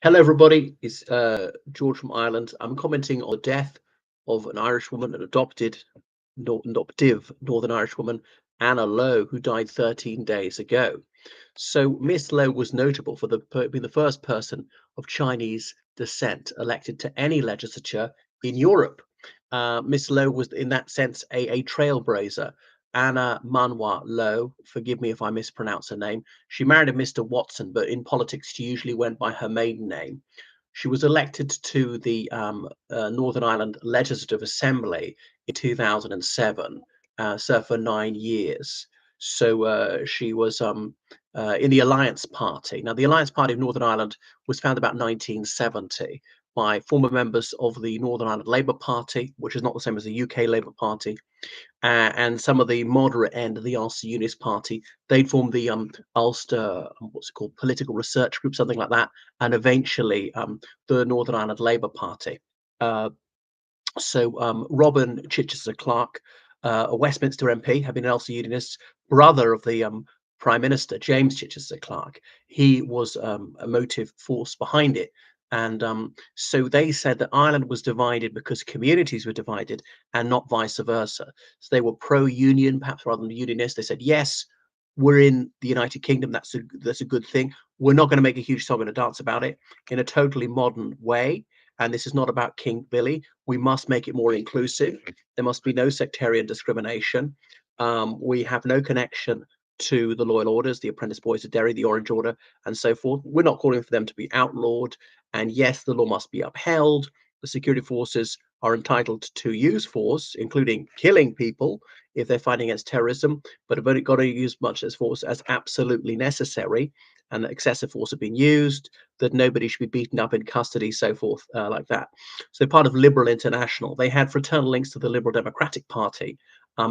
Hello, everybody. It's George from Ireland. I'm commenting on the death of an Irish woman, an adoptive Northern Irish woman, Anna Lowe, who died 13 days ago. So Miss Lowe was notable for being the first person of Chinese descent elected to any legislature in Europe. Miss Lowe was, in that sense, a trailblazer. Anna Manwa Lowe, forgive me if I mispronounce her name. She married a Mr. Watson, but in politics she usually went by her maiden name. She was elected to the Northern Ireland Legislative Assembly in 2007, served for 9 years. So she was in the Alliance Party. Now, the Alliance Party of Northern Ireland was founded about 1970 by former members of the Northern Ireland Labour Party, which is not the same as the UK Labour Party, and some of the moderate end of the Ulster Unionist Party. They'd formed the Ulster, what's it called, Political Research Group, something like that, and eventually the Northern Ireland Labour Party. Uh, Robin Chichester Clark, a Westminster MP, had been an Ulster Unionist, brother of the Prime Minister, James Chichester Clark. He was a motive force behind it. And so they said that Ireland was divided because communities were divided and not vice versa. So they were pro-union, perhaps rather than unionist. They said, yes, we're in the United Kingdom. That's a good thing. We're not going to make a huge song and a dance about it in a totally modern way. And this is not about King Billy. We must make it more inclusive. There must be no sectarian discrimination. We have no connection to the loyal orders, the apprentice boys of Derry, the Orange Order, and so forth. We're not calling for them to be outlawed. And yes, the law must be upheld. The security forces are entitled to use force, including killing people if they're fighting against terrorism, but have only got to use much as force as absolutely necessary, and that excessive force have been used, that nobody should be beaten up in custody, so forth, like that. So part of Liberal International, they had fraternal links to the Liberal Democratic Party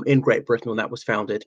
in Great Britain when that was founded.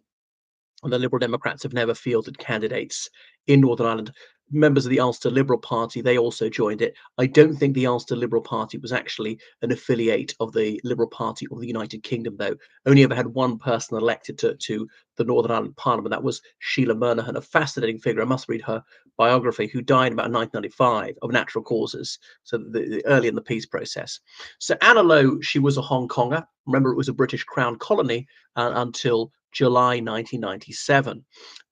And the Liberal Democrats have never fielded candidates in Northern Ireland. Members of the Ulster Liberal Party, they also joined it. I don't think the Ulster Liberal Party was actually an affiliate of the Liberal Party of the United Kingdom, though. Only ever had one person elected to the Northern Ireland Parliament. That was Sheila Murnahan, a fascinating figure. I must read her biography, who died about 1995 of natural causes, so early in the peace process. So Anna Lowe, she was a Hong Konger. Remember, it was a British Crown colony until July 1997.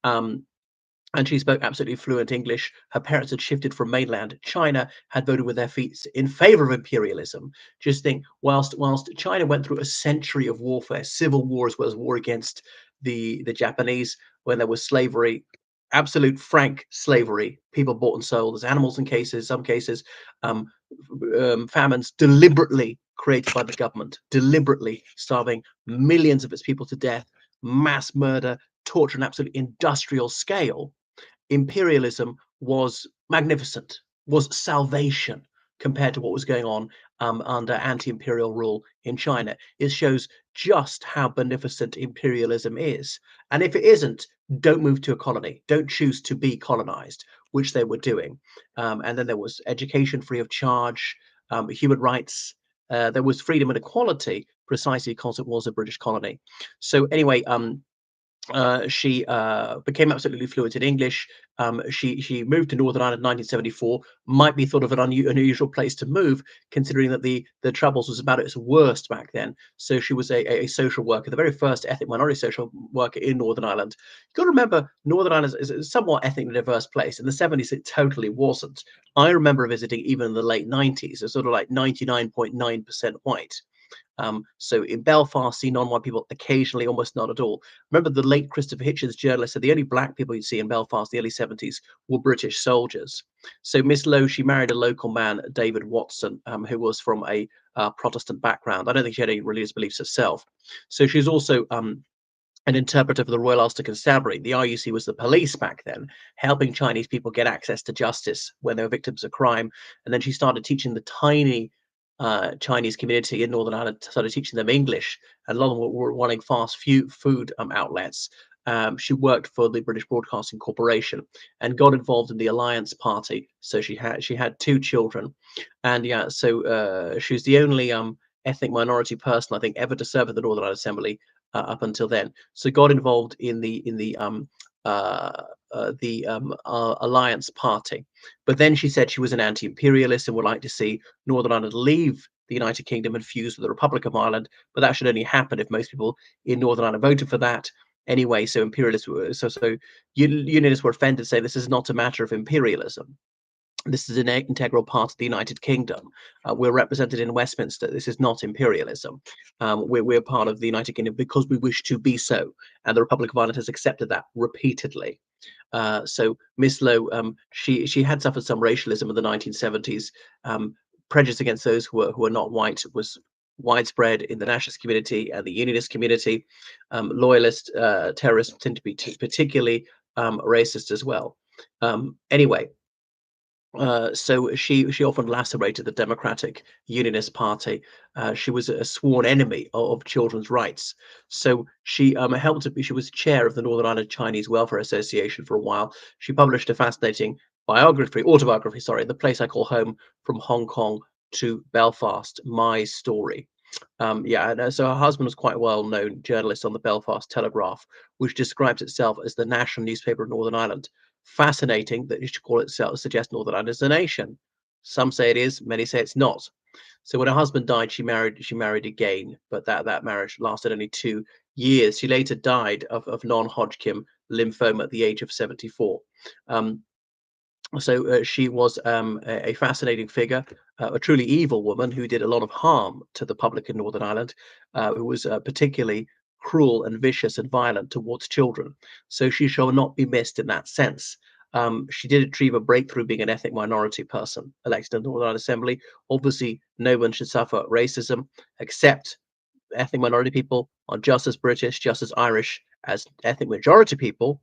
Um, and she spoke absolutely fluent English. Her parents had shifted from mainland China, had voted with their feet in favor of imperialism. Just think, whilst China went through a century of warfare, civil war as well as war against the Japanese, when there was slavery, absolute frank slavery, people bought and sold as animals in some cases, um, famines deliberately created by the government, deliberately starving millions of its people to death, mass murder, torture, an absolute industrial scale. Imperialism was magnificent, was salvation compared to what was going on under anti-imperial rule in China. It shows just how beneficent imperialism is. And if it isn't, don't move to a colony. Don't choose to be colonized, which they were doing. And then there was education free of charge, human rights. There was freedom and equality precisely because it was a British colony. So anyway, she became absolutely fluent in English. She moved to Northern Ireland in 1974. Might be thought of an unusual place to move, considering that the Troubles was about its worst back then. So she was a social worker, the very first ethnic minority social worker in Northern Ireland. You've got to remember, Northern Ireland is a somewhat ethnically diverse place. In the 70s, it totally wasn't. I remember visiting even in the late 90s, it's sort of like 99.9% white. So in Belfast, see non-white people occasionally, almost not at all. Remember the late Christopher Hitchens journalist said the only black people you'd see in Belfast in the early 70s were British soldiers. So Miss Lowe, she married a local man, David Watson, who was from a Protestant background. I don't think she had any religious beliefs herself. So she was also an interpreter for the Royal Ulster Constabulary. The RUC was the police back then, helping Chinese people get access to justice when they were victims of crime. And then she started teaching the tiny Chinese community in Northern Ireland, started teaching them English, and a lot of them were wanting fast food outlets. She worked for the British Broadcasting Corporation and got involved in the Alliance Party. So she had two children, and yeah, so she was the only ethnic minority person I think ever to serve at the Northern Ireland Assembly up until then. So got involved in the Alliance Party. But then she said she was an anti-imperialist and would like to see Northern Ireland leave the United Kingdom and fuse with the Republic of Ireland. But that should only happen if most people in Northern Ireland voted for that anyway. So imperialists were unionists were offended, say this is not a matter of imperialism. This is an integral part of the United Kingdom. We're represented in Westminster. This is not imperialism. We're part of the United Kingdom because we wish to be so. And the Republic of Ireland has accepted that repeatedly. So Miss Lowe, she had suffered some racialism in the 1970s. Prejudice against those who were not white was widespread in the nationalist community and the unionist community. Loyalist terrorists tend to be particularly racist as well. Anyway, so she often lacerated the Democratic Unionist Party. She was a sworn enemy of children's rights. So she helped. She was chair of the Northern Ireland Chinese Welfare Association for a while. She published a fascinating autobiography, sorry, The Place I Call Home: From Hong Kong to Belfast, My Story. Yeah, and so her husband was quite a well-known journalist on the Belfast Telegraph, which describes itself as the national newspaper of Northern Ireland. Fascinating that you should call itself, suggest Northern Ireland is a nation. Some say it is, many say it's not. So when her husband died, she married again, but that marriage lasted only 2 years. She later died of non-Hodgkin lymphoma at the age of 74. So she was a fascinating figure, a truly evil woman who did a lot of harm to the public in Northern Ireland, who was particularly cruel and vicious and violent towards children. So she shall not be missed in that sense. She did achieve a breakthrough being an ethnic minority person elected in the Northern Ireland Assembly. Obviously, no one should suffer racism except ethnic minority people are just as British, just as Irish as ethnic majority people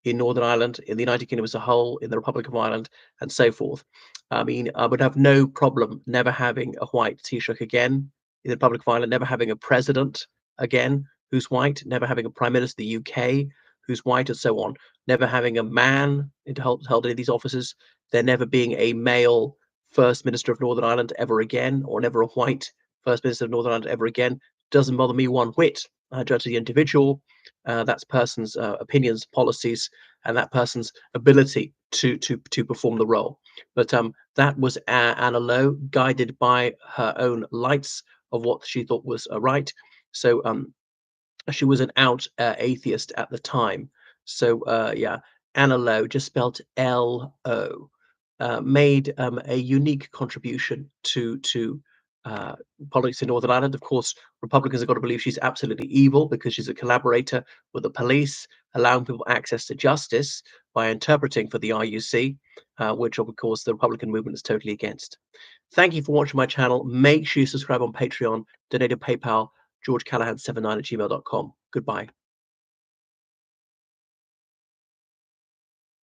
in Northern Ireland, in the United Kingdom as a whole, in the Republic of Ireland, and so forth. I mean, I would have no problem never having a white Taoiseach again in the Republic of Ireland, never having a president again who's white, never having a prime minister of the UK who's white, and so on, never having a man held any of these offices, there never being a male First Minister of Northern Ireland ever again, or never a white First Minister of Northern Ireland ever again. Doesn't bother me one whit. I judge the individual, that's person's opinions, policies, and that person's ability to perform the role. But that was Anna Lowe, guided by her own lights of what she thought was right. So she was an out atheist at the time. So yeah, Anna Lowe, just spelled L-O, made a unique contribution to politics in Northern Ireland. Of course, Republicans have got to believe she's absolutely evil because she's a collaborator with the police, allowing people access to justice by interpreting for the RUC, which of course the Republican movement is totally against. Thank you for watching my channel. Make sure you subscribe on Patreon, donate to PayPal, georgecallahan79@gmail.com. Goodbye.